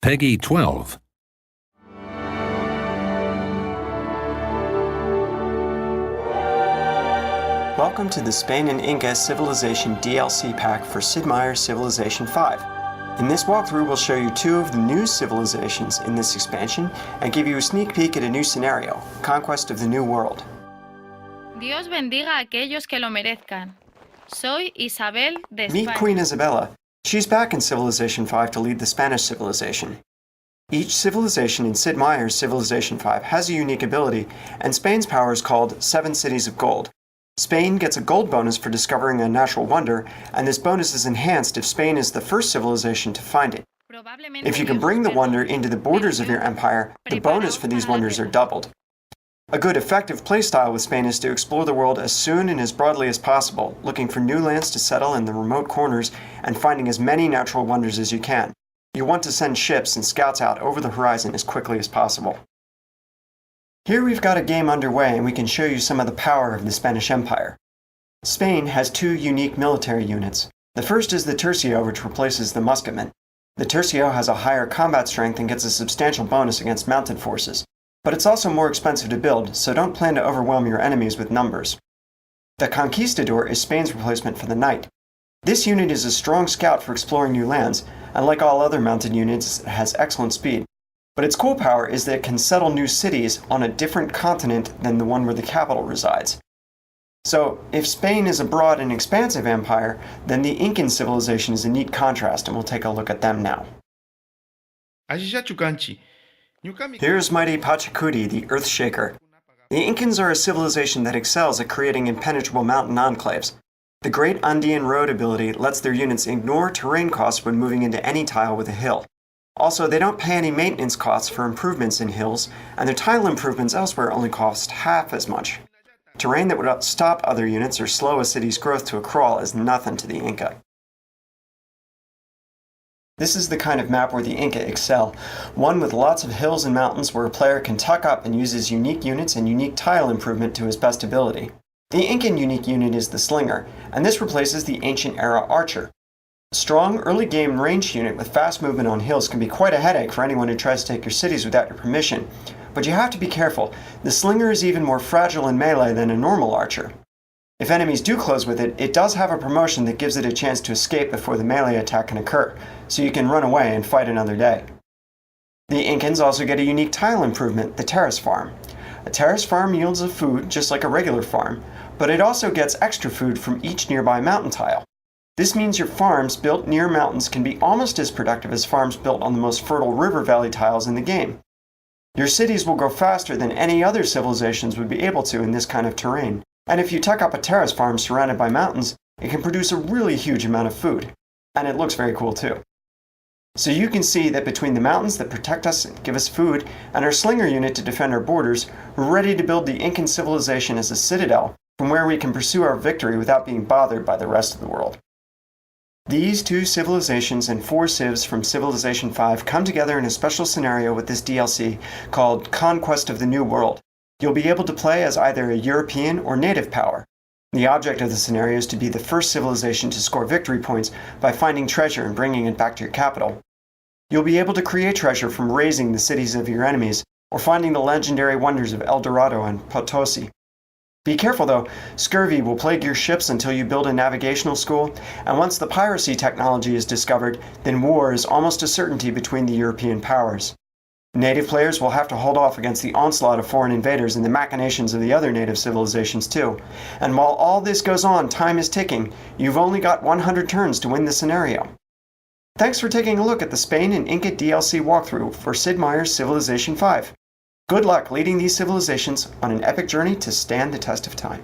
Peggy 12. Welcome to the Spain and Inca Civilization DLC pack for Sid Meier's Civilization 5. In this walkthrough, we'll show you two of the new civilizations in this expansion and give you a sneak peek at a new scenario, Conquest of the New World. Dios bendiga a aquellos que lo merezcan. Soy Isabel de Meet España. Queen Isabella. She's back in Civilization 5 to lead the Spanish civilization. Each civilization in Sid Meier's Civilization 5 has a unique ability, and Spain's power is called 7 Cities of Gold. Spain gets a gold bonus for discovering a natural wonder, and this bonus is enhanced if Spain is the first civilization to find it. If you can bring the wonder into the borders of your empire, the bonus for these wonders are doubled. A good effective playstyle with Spain is to explore the world as soon and as broadly as possible, looking for new lands to settle in the remote corners and finding as many natural wonders as you can. You want to send ships and scouts out over the horizon as quickly as possible. Here we've got a game underway and we can show you some of the power of the Spanish Empire. Spain has two unique military units. The first is the Tercio, which replaces the musketman. The Tercio has a higher combat strength and gets a substantial bonus against mounted forces. But it's also more expensive to build, so don't plan to overwhelm your enemies with numbers. The Conquistador is Spain's replacement for the Knight. This unit is a strong scout for exploring new lands, and like all other mounted units, it has excellent speed. But its cool power is that it can settle new cities on a different continent than the one where the capital resides. So, if Spain is a broad and expansive empire, then the Incan civilization is a neat contrast, and we'll take a look at them now. Here's mighty Pachacuti, the Earthshaker. The Incans are a civilization that excels at creating impenetrable mountain enclaves. The Great Andean Road ability lets their units ignore terrain costs when moving into any tile with a hill. Also, they don't pay any maintenance costs for improvements in hills, and their tile improvements elsewhere only cost half as much. Terrain that would stop other units or slow a city's growth to a crawl is nothing to the Inca. This is the kind of map where the Inca excel, one with lots of hills and mountains where a player can tuck up and use his unique units and unique tile improvement to his best ability. The Incan unique unit is the Slinger, and this replaces the ancient era Archer. A strong early game ranged unit with fast movement on hills can be quite a headache for anyone who tries to take your cities without your permission, but you have to be careful. The Slinger is even more fragile in melee than a normal Archer. If enemies do close with it, it does have a promotion that gives it a chance to escape before the melee attack can occur, so you can run away and fight another day. The Incans also get a unique tile improvement, the Terrace Farm. A terrace farm yields a food just like a regular farm, but it also gets extra food from each nearby mountain tile. This means your farms built near mountains can be almost as productive as farms built on the most fertile river valley tiles in the game. Your cities will grow faster than any other civilizations would be able to in this kind of terrain. And if you tuck up a terrace farm surrounded by mountains, it can produce a really huge amount of food. And it looks very cool too. So you can see that between the mountains that protect us and give us food, and our Slinger unit to defend our borders, we're ready to build the Incan civilization as a citadel, from where we can pursue our victory without being bothered by the rest of the world. These two civilizations and 4 civs from Civilization 5 come together in a special scenario with this DLC called Conquest of the New World. You'll be able to play as either a European or native power. The object of the scenario is to be the first civilization to score victory points by finding treasure and bringing it back to your capital. You'll be able to create treasure from razing the cities of your enemies or finding the legendary wonders of El Dorado and Potosi. Be careful though, scurvy will plague your ships until you build a navigational school, and once the piracy technology is discovered, then war is almost a certainty between the European powers. Native players will have to hold off against the onslaught of foreign invaders and the machinations of the other native civilizations too. And while all this goes on, time is ticking. You've only got 100 turns to win the scenario. Thanks for taking a look at the Spain and Inca DLC walkthrough for Sid Meier's Civilization 5. Good luck leading these civilizations on an epic journey to stand the test of time.